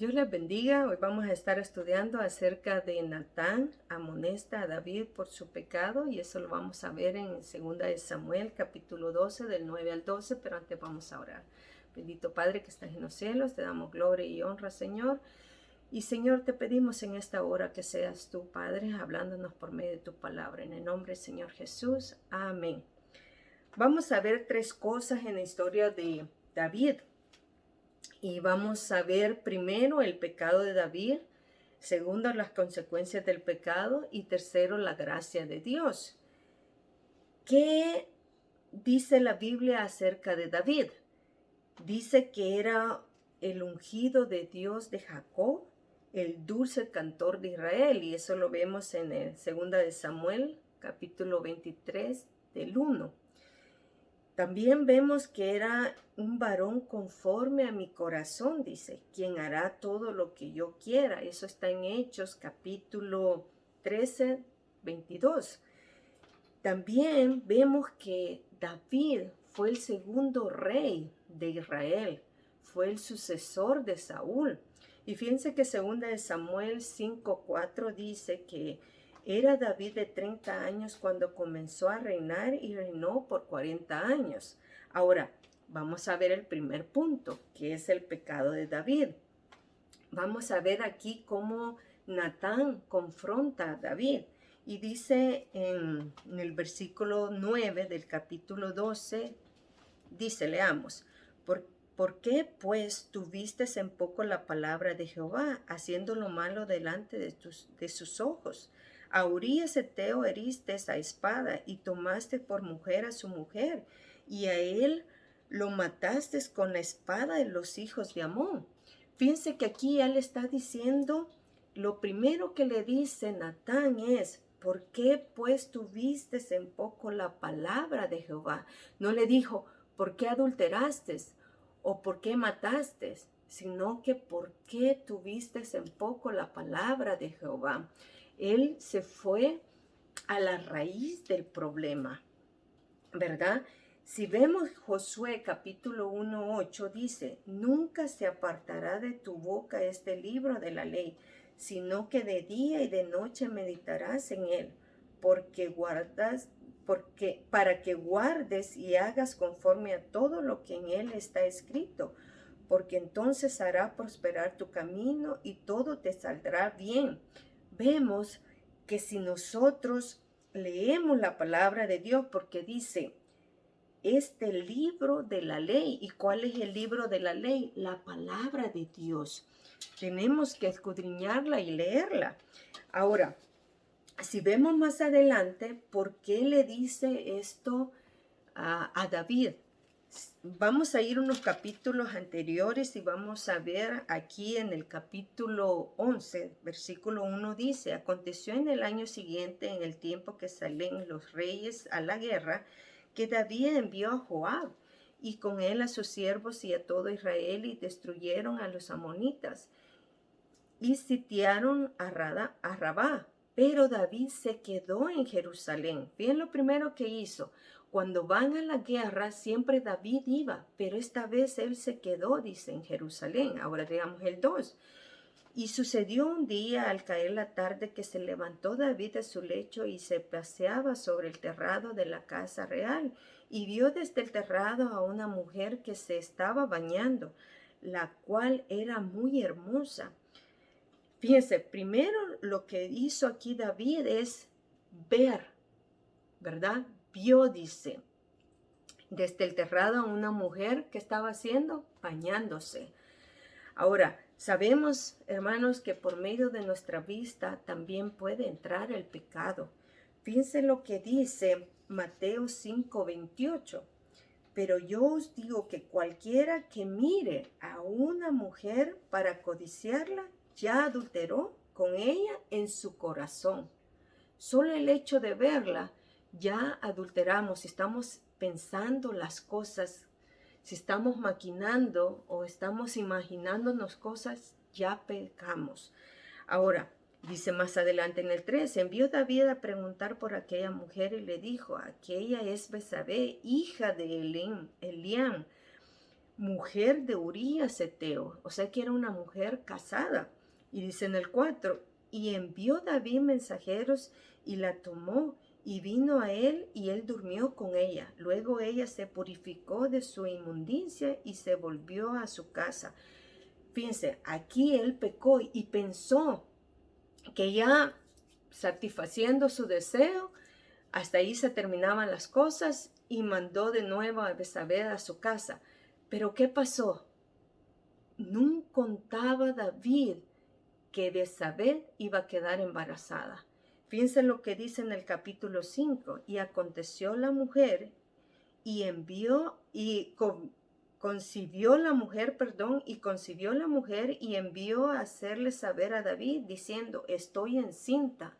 Dios les bendiga. Hoy vamos a estar estudiando acerca de Natán amonesta a David por su pecado y eso lo vamos a ver en 2 de Samuel capítulo 12 del 9 al 12, pero antes vamos a orar. Bendito Padre que estás en los cielos, te damos gloria y honra, Señor. Y Señor, te pedimos en esta hora que seas tú, Padre, hablándonos por medio de tu palabra. En el nombre del Señor Jesús. Amén. Vamos a ver tres cosas en la historia de David. Y vamos a ver primero el pecado de David, segundo las consecuencias del pecado y tercero la gracia de Dios. ¿Qué dice la Biblia acerca de David? Dice que era el ungido de Dios de Jacob, el dulce cantor de Israel, y eso lo vemos en el 2 de Samuel, capítulo 23, del 1. También vemos que era un varón conforme a mi corazón, dice, quien hará todo lo que yo quiera. Eso está en Hechos, capítulo 13, 22. También vemos que David fue el segundo rey de Israel, fue el sucesor de Saúl. Y fíjense que 2 de Samuel 5:4 dice que era David de 30 años cuando comenzó a reinar y reinó por 40 años. Ahora, vamos a ver el primer punto, que es el pecado de David. Vamos a ver aquí cómo Natán confronta a David. Y dice en el versículo 9 del capítulo 12, dice, leamos, ¿Por qué pues tuviste en poco la palabra de Jehová, haciendo lo malo delante de sus ojos? A Urías Eteo heriste a espada y tomaste por mujer a su mujer, y a él lo mataste con la espada de los hijos de Amón. Fíjense que aquí él está diciendo, lo primero que le dice Natán es, ¿por qué pues tuviste en poco la palabra de Jehová? No le dijo, ¿por qué adulteraste? ¿O por qué mataste? Sino que ¿por qué tuviste en poco la palabra de Jehová? Él se fue a la raíz del problema, ¿verdad? Si vemos Josué capítulo 1:8 dice, nunca se apartará de tu boca este libro de la ley, sino que de día y de noche meditarás en él, para que guardes y hagas conforme a todo lo que en él está escrito, porque entonces hará prosperar tu camino y todo te saldrá bien. Vemos que si nosotros leemos la palabra de Dios, porque dice, este libro de la ley. ¿Y cuál es el libro de la ley? La palabra de Dios. Tenemos que escudriñarla y leerla. Ahora, si vemos más adelante, ¿por qué le dice esto a David? Vamos a ir unos capítulos anteriores y vamos a ver aquí en el capítulo 11, versículo 1 dice, aconteció en el año siguiente, en el tiempo que salen los reyes a la guerra, que David envió a Joab y con él a sus siervos y a todo Israel y destruyeron a los amonitas y sitiaron a Rabá. Pero David se quedó en Jerusalén. Bien, lo primero que hizo, cuando van a la guerra, siempre David iba, pero esta vez él se quedó, dice, en Jerusalén. Ahora digamos el 2. Y sucedió un día al caer la tarde que se levantó David de su lecho y se paseaba sobre el terrado de la casa real y vio desde el terrado a una mujer que se estaba bañando, la cual era muy hermosa. Fíjense, primero lo que hizo aquí David es ver, ¿verdad? Vio, dice, desde el terrado a una mujer que estaba haciendo, bañándose. Ahora, sabemos, hermanos, que por medio de nuestra vista también puede entrar el pecado. Fíjense lo que dice Mateo 5:28. Pero yo os digo que cualquiera que mire a una mujer para codiciarla, ya adulteró con ella en su corazón. Solo el hecho de verla, ya adulteramos. Si estamos pensando las cosas, si estamos maquinando o estamos imaginándonos cosas, ya pecamos. Ahora, dice más adelante en el 3, envió David a preguntar por aquella mujer y le dijo, aquella es Betsabé, hija de Eliam, mujer de Urías Heteo. O sea que era una mujer casada. Y dice en el 4, y envió David mensajeros y la tomó y vino a él y él durmió con ella. Luego ella se purificó de su inmundicia y se volvió a su casa. Fíjense, aquí él pecó y pensó que ya satisfaciendo su deseo, hasta ahí se terminaban las cosas y mandó de nuevo a Betsabé a su casa. Pero ¿qué pasó? No contaba David que Betsabé iba a quedar embarazada. Fíjense lo que dice en el capítulo 5. Y aconteció la mujer y concibió la mujer y envió a hacerle saber a David diciendo, estoy encinta.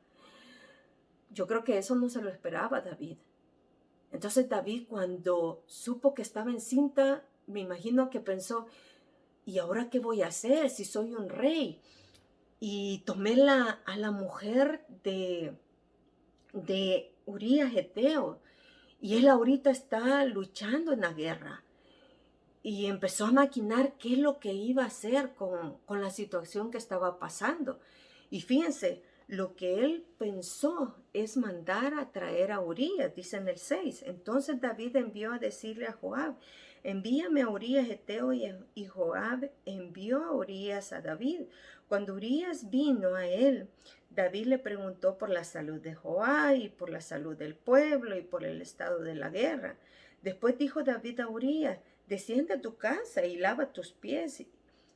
Yo creo que eso no se lo esperaba David. Entonces David, cuando supo que estaba encinta, me imagino que pensó, ¿y ahora qué voy a hacer si soy un rey? Y tomé a la mujer de Urías Heteo, y él ahorita está luchando en la guerra. Y empezó a maquinar qué es lo que iba a hacer con la situación que estaba pasando. Y fíjense, lo que él pensó es mandar a traer a Urías, dice en el 6. Entonces David envió a decirle a Joab, envíame a Urías Heteo, y Joab envió a Urías a David. Cuando Urías vino a él, David le preguntó por la salud de Joab y por la salud del pueblo y por el estado de la guerra. Después dijo David a Urías, desciende a tu casa y lava tus pies.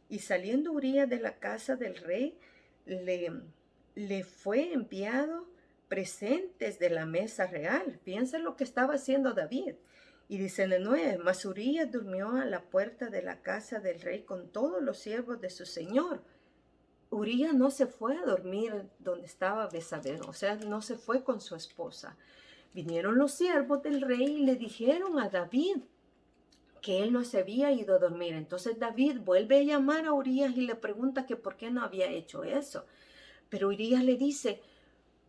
Y saliendo Urías de la casa del rey, le fue enviado presentes de la mesa real. Piensa lo que estaba haciendo David. Y dice en el 9, mas Urías durmió a la puerta de la casa del rey con todos los siervos de su señor. Urías no se fue a dormir donde estaba Betsabé, o sea, no se fue con su esposa. Vinieron los siervos del rey y le dijeron a David que él no se había ido a dormir. Entonces David vuelve a llamar a Urías y le pregunta que por qué no había hecho eso. Pero Urías le dice,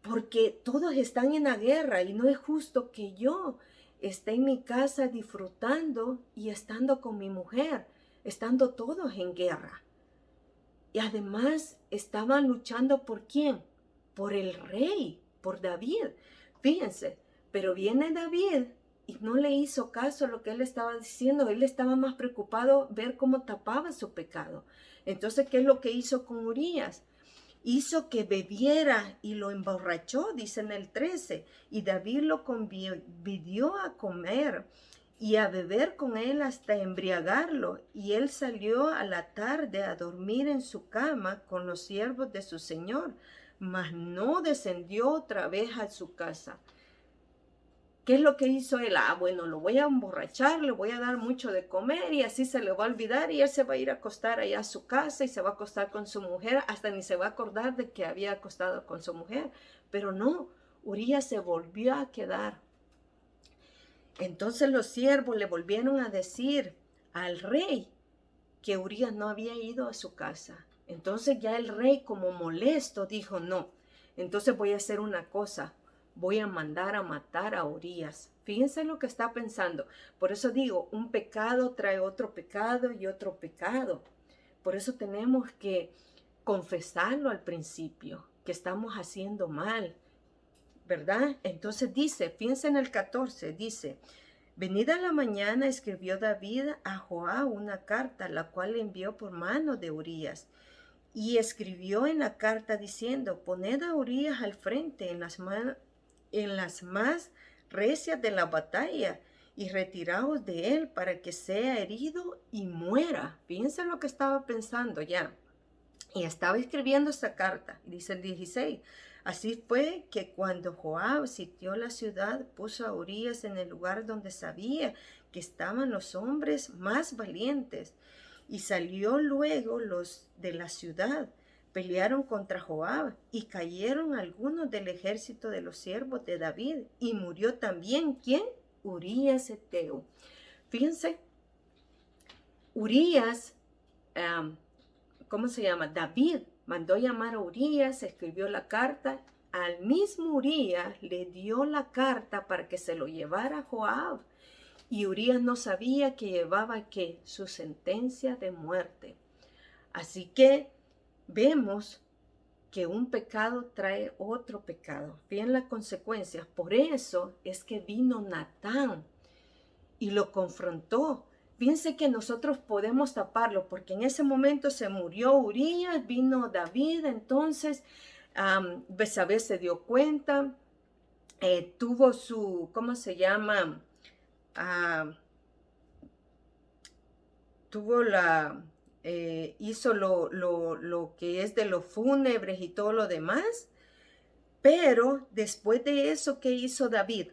porque todos están en la guerra y no es justo que yo esté en mi casa disfrutando y estando con mi mujer, estando todos en guerra. Y además estaban luchando ¿por quién? Por el rey, por David. Fíjense, pero viene David y no le hizo caso a lo que él estaba diciendo. Él estaba más preocupado ver cómo tapaba su pecado. Entonces, ¿qué es lo que hizo con Urías? Hizo que bebiera y lo emborrachó, dice en el 13. Y David lo convidió a comer y a beber con él hasta embriagarlo. Y él salió a la tarde a dormir en su cama con los siervos de su señor, mas no descendió otra vez a su casa. ¿Qué es lo que hizo él? Bueno, lo voy a emborrachar, le voy a dar mucho de comer y así se le va a olvidar y él se va a ir a acostar allá a su casa y se va a acostar con su mujer, hasta ni se va a acordar de que había acostado con su mujer. Pero no, Urías se volvió a quedar. Entonces los siervos le volvieron a decir al rey que Urías no había ido a su casa. Entonces ya el rey, como molesto, dijo, no, entonces voy a hacer una cosa. Voy a mandar a matar a Urías. Fíjense lo que está pensando. Por eso digo, un pecado trae otro pecado y otro pecado. Por eso tenemos que confesarlo al principio, que estamos haciendo mal, ¿verdad? Entonces dice, fíjense en el 14, dice, venida la mañana escribió David a Joab una carta, la cual le envió por mano de Urías. Y escribió en la carta diciendo, poned a Urías al frente en las más recias de la batalla y retiraos de él para que sea herido y muera. Fíjense lo que estaba pensando ya. Y estaba escribiendo esta carta. Dice el 16. Así fue que cuando Joab sitió la ciudad, puso a Urías en el lugar donde sabía que estaban los hombres más valientes. Y salió luego los de la ciudad. Pelearon contra Joab y cayeron algunos del ejército de los siervos de David. Y murió también, ¿quién? Urías Heteo. Fíjense, Urías, ¿cómo se llama? David mandó llamar a Urías, escribió la carta. Al mismo Urías le dio la carta para que se lo llevara a Joab. Y Urías no sabía que llevaba ¿qué? Su sentencia de muerte. Así que vemos que un pecado trae otro pecado. Bien las consecuencias. Por eso es que vino Natán y lo confrontó. Fíjense que nosotros podemos taparlo, porque en ese momento se murió Urías, vino David, entonces Betsabé se dio cuenta, tuvo su, ¿cómo se llama? Tuvo hizo lo que es de los fúnebres y todo lo demás, pero después de eso, ¿qué hizo David?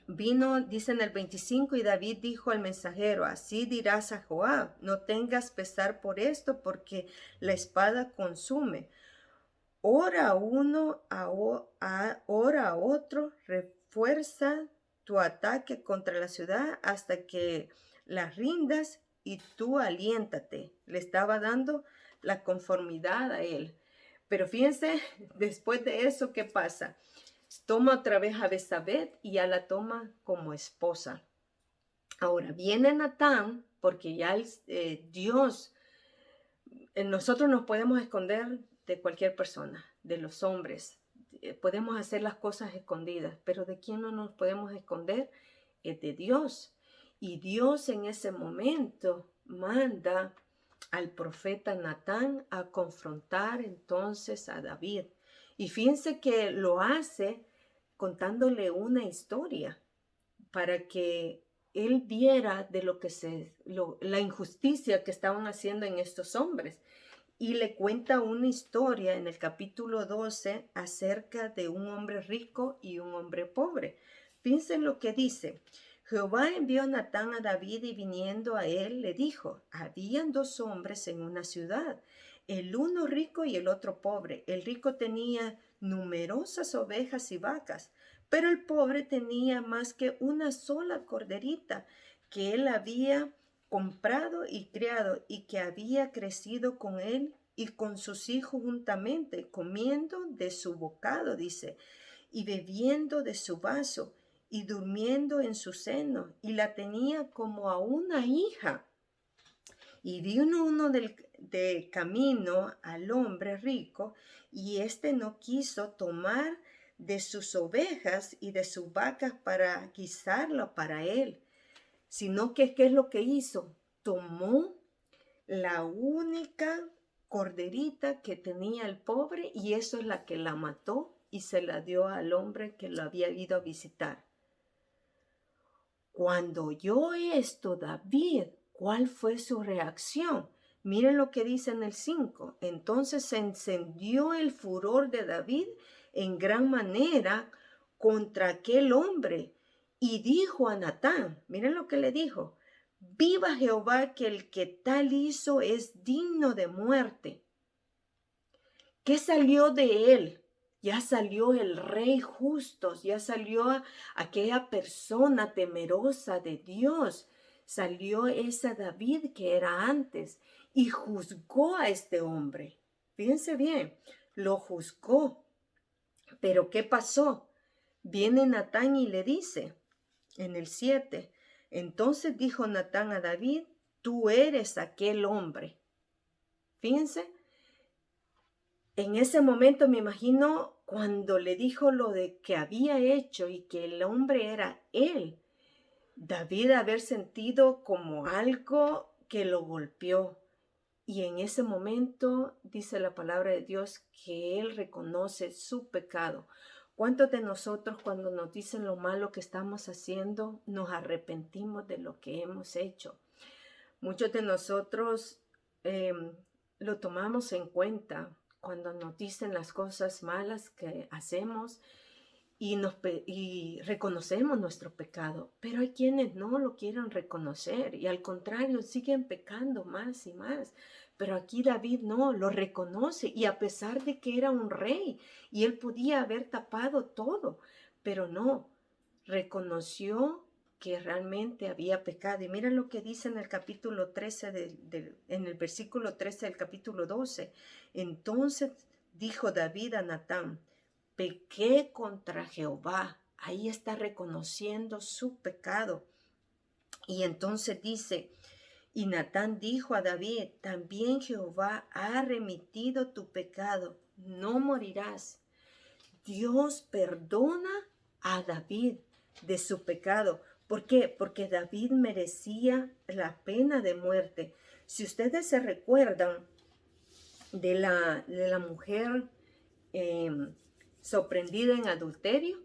Vino, dice en el 25, y David dijo al mensajero, así dirás a Joab, no tengas pesar por esto, porque la espada consume. Ora a uno, ora a otro, refuerza tu ataque contra la ciudad hasta que la rindas y tú aliéntate. Le estaba dando la conformidad a él. Pero fíjense, después de eso, ¿qué pasa? Toma otra vez a Betsabé y ya la toma como esposa. Ahora viene Natán, porque ya Dios, nosotros nos podemos esconder de cualquier persona, de los hombres. Podemos hacer las cosas escondidas, pero ¿de quién no nos podemos esconder? Es de Dios. Y Dios en ese momento manda al profeta Natán a confrontar entonces a David. Y fíjense que lo hace contándole una historia para que él viera de lo que la injusticia que estaban haciendo en estos hombres. Y le cuenta una historia en el capítulo 12 acerca de un hombre rico y un hombre pobre. Fíjense lo que dice. Jehová envió a Natán a David y viniendo a él le dijo, habían dos hombres en una ciudad, el uno rico y el otro pobre. El rico tenía numerosas ovejas y vacas, pero el pobre tenía más que una sola corderita que él había comprado y criado y que había crecido con él y con sus hijos juntamente, comiendo de su bocado, dice, y bebiendo de su vaso y durmiendo en su seno, y la tenía como a una hija. Y vino uno de camino al hombre rico, y éste no quiso tomar de sus ovejas y de sus vacas para guisarlo para él, sino que ¿qué es lo que hizo? Tomó la única corderita que tenía el pobre y eso es la que la mató y se la dio al hombre que lo había ido a visitar. Cuando oyó esto David, ¿cuál fue su reacción? Miren lo que dice en el 5. Entonces se encendió el furor de David en gran manera contra aquel hombre y dijo a Natán, miren lo que le dijo, viva Jehová que el que tal hizo es digno de muerte. ¿Qué salió de él? Ya salió el rey justo, ya salió aquella persona temerosa de Dios. Salió ese David que era antes y juzgó a este hombre. Fíjense bien, lo juzgó. Pero ¿qué pasó? Viene Natán y le dice en el 7, entonces dijo Natán a David, tú eres aquel hombre. Fíjense. En ese momento me imagino cuando le dijo lo de que había hecho y que el hombre era él, David haber sentido como algo que lo golpeó. Y en ese momento dice la palabra de Dios que él reconoce su pecado. ¿Cuántos de nosotros cuando nos dicen lo malo que estamos haciendo nos arrepentimos de lo que hemos hecho? Muchos de nosotros lo tomamos en cuenta cuando nos dicen las cosas malas que hacemos y reconocemos nuestro pecado, pero hay quienes no lo quieren reconocer y al contrario siguen pecando más y más. Pero aquí David no, lo reconoce y a pesar de que era un rey y él podía haber tapado todo, pero no, reconoció que realmente había pecado. Y mira lo que dice en el capítulo 13, en el versículo 13 del capítulo 12. Entonces dijo David a Natán, pequé contra Jehová. Ahí está reconociendo su pecado. Y entonces dice, y Natán dijo a David, también Jehová ha remitido tu pecado, no morirás. Dios perdona a David de su pecado. ¿Por qué? Porque David merecía la pena de muerte. Si ustedes se recuerdan de la mujer sorprendida en adulterio,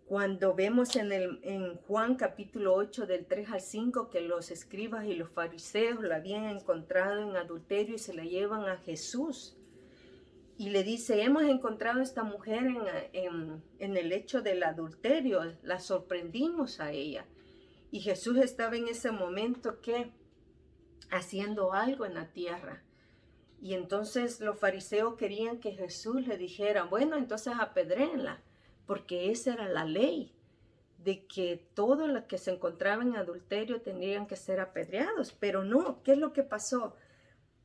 cuando vemos en Juan capítulo 8 del 3 al 5 que los escribas y los fariseos la habían encontrado en adulterio y se la llevan a Jesús. Y le dice, hemos encontrado a esta mujer en el hecho del adulterio, la sorprendimos a ella. Y Jesús estaba en ese momento que haciendo algo en la tierra. Y entonces los fariseos querían que Jesús le dijera, bueno, entonces apedréenla, porque esa era la ley, de que todos los que se encontraban en adulterio tendrían que ser apedreados. Pero no, ¿qué es lo que pasó?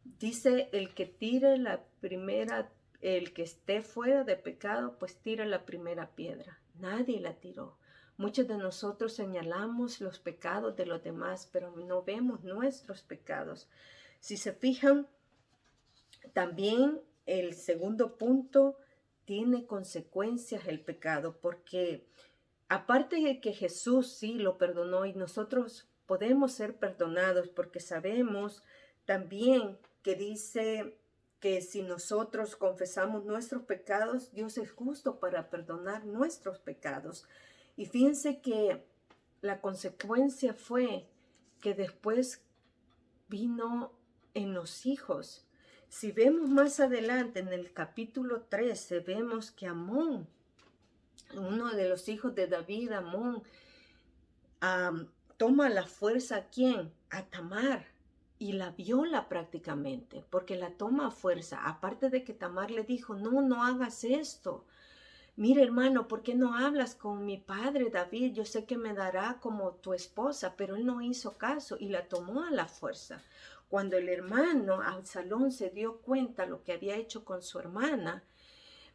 Dice, el que tire la primera, el que esté fuera de pecado, pues tira la primera piedra. Nadie la tiró. Muchos de nosotros señalamos los pecados de los demás, pero no vemos nuestros pecados. Si se fijan, también el segundo punto tiene consecuencias el pecado, porque aparte de que Jesús sí lo perdonó y nosotros podemos ser perdonados porque sabemos también que dice que si nosotros confesamos nuestros pecados, Dios es justo para perdonar nuestros pecados. Y fíjense que la consecuencia fue que después vino en los hijos. Si vemos más adelante en el capítulo 13, vemos que Amón, uno de los hijos de David, Amón, toma la fuerza ¿a quién? A Tamar, y la viola prácticamente, porque la toma a fuerza. Aparte de que Tamar le dijo, no, no hagas esto. Mira, hermano, ¿por qué no hablas con mi padre David? Yo sé que me dará como tu esposa, pero él no hizo caso y la tomó a la fuerza. Cuando el hermano Absalón se dio cuenta lo que había hecho con su hermana,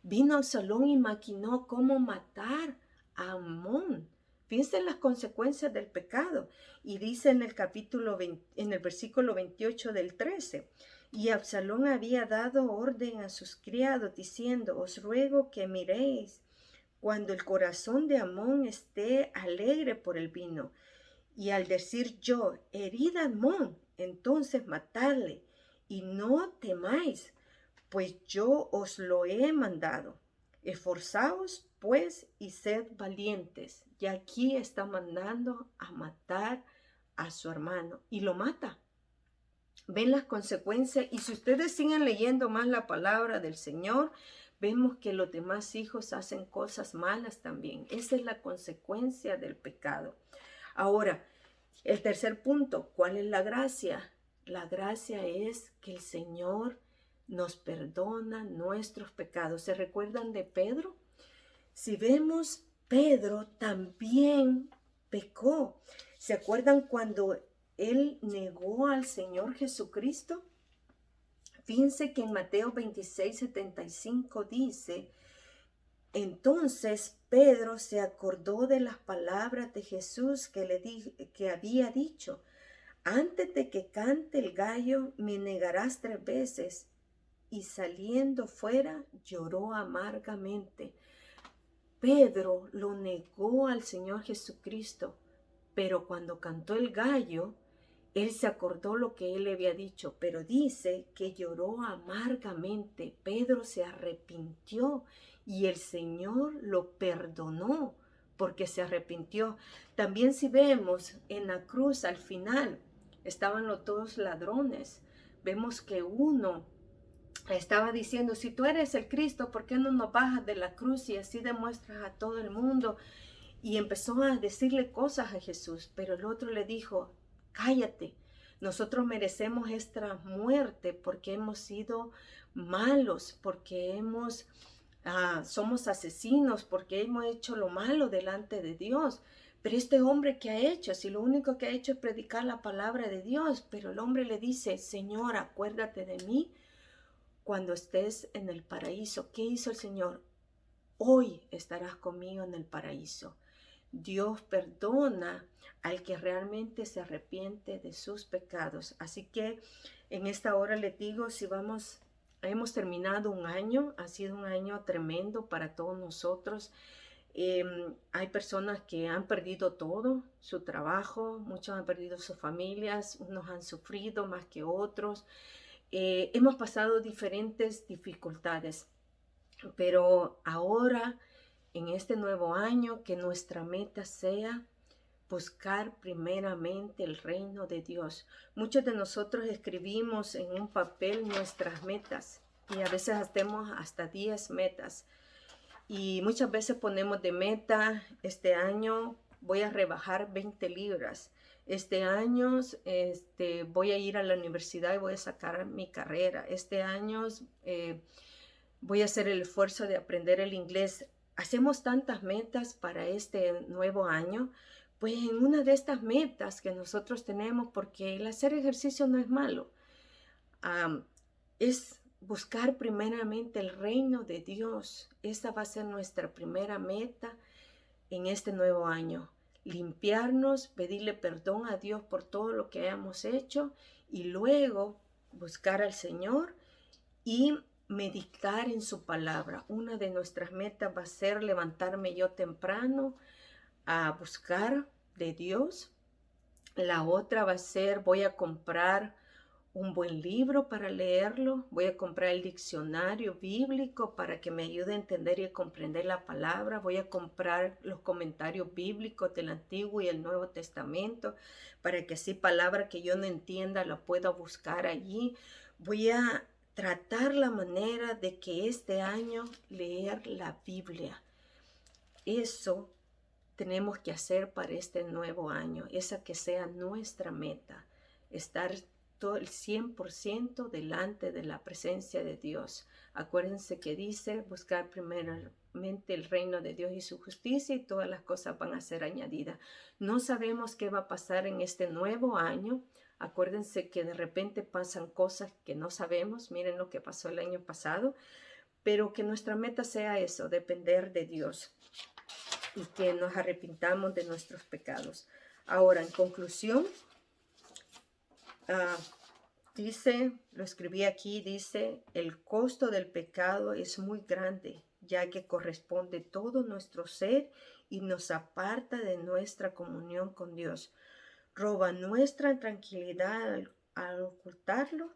vino Absalón y maquinó cómo matar a Amón. Fíjense en las consecuencias del pecado. Y dice en el capítulo 20, en el versículo 28 del 13, y Absalón había dado orden a sus criados diciendo, os ruego que miréis cuando el corazón de Amón esté alegre por el vino. Y al decir yo, herid a Amón, entonces matadle, y no temáis, pues yo os lo he mandado. Esforzaos, pues, y sed valientes. Y aquí está mandando a matar a su hermano. Y lo mata. Ven las consecuencias. Y si ustedes siguen leyendo más la palabra del Señor, vemos que los demás hijos hacen cosas malas también. Esa es la consecuencia del pecado. Ahora, el tercer punto, ¿cuál es la gracia? La gracia es que el Señor nos perdona nuestros pecados. ¿Se recuerdan de Pedro? Si vemos, Pedro también pecó. ¿Se acuerdan cuando él negó al Señor Jesucristo? Fíjense que en Mateo 26:75 dice, entonces Pedro se acordó de las palabras de Jesús que había dicho, antes de que cante el gallo me negarás 3 veces. Y saliendo fuera lloró amargamente. Pedro lo negó al Señor Jesucristo, pero cuando cantó el gallo, él se acordó lo que él le había dicho, pero dice que lloró amargamente. Pedro se arrepintió y el Señor lo perdonó porque se arrepintió. También si vemos en la cruz al final, estaban los dos ladrones. Vemos que uno estaba diciendo, si tú eres el Cristo, ¿por qué no nos bajas de la cruz y así demuestras a todo el mundo? Y empezó a decirle cosas a Jesús, pero el otro le dijo, cállate, nosotros merecemos esta muerte porque hemos sido malos, porque somos asesinos, porque hemos hecho lo malo delante de Dios. Pero este hombre, ¿qué ha hecho? Si lo único que ha hecho es predicar la palabra de Dios. Pero el hombre le dice, Señor, acuérdate de mí cuando estés en el paraíso. ¿Qué hizo el Señor? Hoy estarás conmigo en el paraíso. Dios perdona al que realmente se arrepiente de sus pecados. Así que en esta hora les digo, hemos terminado un año, ha sido un año tremendo para todos nosotros. Hay personas que han perdido todo, su trabajo, muchos han perdido sus familias, unos han sufrido más que otros. Hemos pasado diferentes dificultades, pero ahora, en este nuevo año, que nuestra meta sea buscar primeramente el reino de Dios. Muchos de nosotros escribimos en un papel nuestras metas y a veces hacemos hasta 10 metas. Y muchas veces ponemos de meta, este año voy a rebajar 20 libras. Este año voy a ir a la universidad y voy a sacar mi carrera. Este año voy a hacer el esfuerzo de aprender el inglés. Hacemos tantas metas para este nuevo año. Pues en una de estas metas que nosotros tenemos, porque el hacer ejercicio no es malo, es buscar primeramente el reino de Dios. Esa va a ser nuestra primera meta en este nuevo año. Limpiarnos, pedirle perdón a Dios por todo lo que hayamos hecho y luego buscar al Señor y meditar en su palabra. Una de nuestras metas va a ser levantarme yo temprano a buscar de Dios. La otra va a ser, voy a comprar un buen libro para leerlo, voy a comprar el diccionario bíblico para que me ayude a entender y a comprender la palabra, voy a comprar los comentarios bíblicos del Antiguo y el Nuevo Testamento para que así palabra que yo no entienda la pueda buscar allí. Voy a tratar la manera de que este año leer la Biblia. Eso tenemos que hacer para este nuevo año, esa que sea nuestra meta, estar todo el 100% delante de la presencia de Dios. Acuérdense que dice buscar primeramente el reino de Dios y su justicia y todas las cosas van a ser añadidas. No sabemos qué va a pasar en este nuevo año. Acuérdense que de repente pasan cosas que no sabemos. Miren lo que pasó el año pasado, pero que nuestra meta sea eso, depender de Dios y que nos arrepintamos de nuestros pecados. Ahora, en conclusión, dice, lo escribí aquí, dice, el costo del pecado es muy grande, ya que corresponde todo nuestro ser y nos aparta de nuestra comunión con Dios. Roba nuestra tranquilidad al ocultarlo,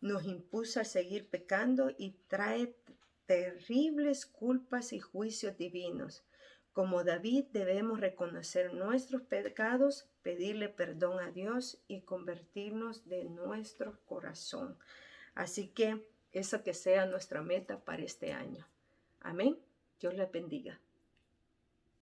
nos impulsa a seguir pecando y trae terribles culpas y juicios divinos. Como David debemos reconocer nuestros pecados, pedirle perdón a Dios y convertirnos de nuestro corazón. Así que eso que sea nuestra meta para este año. Amén. Dios les bendiga.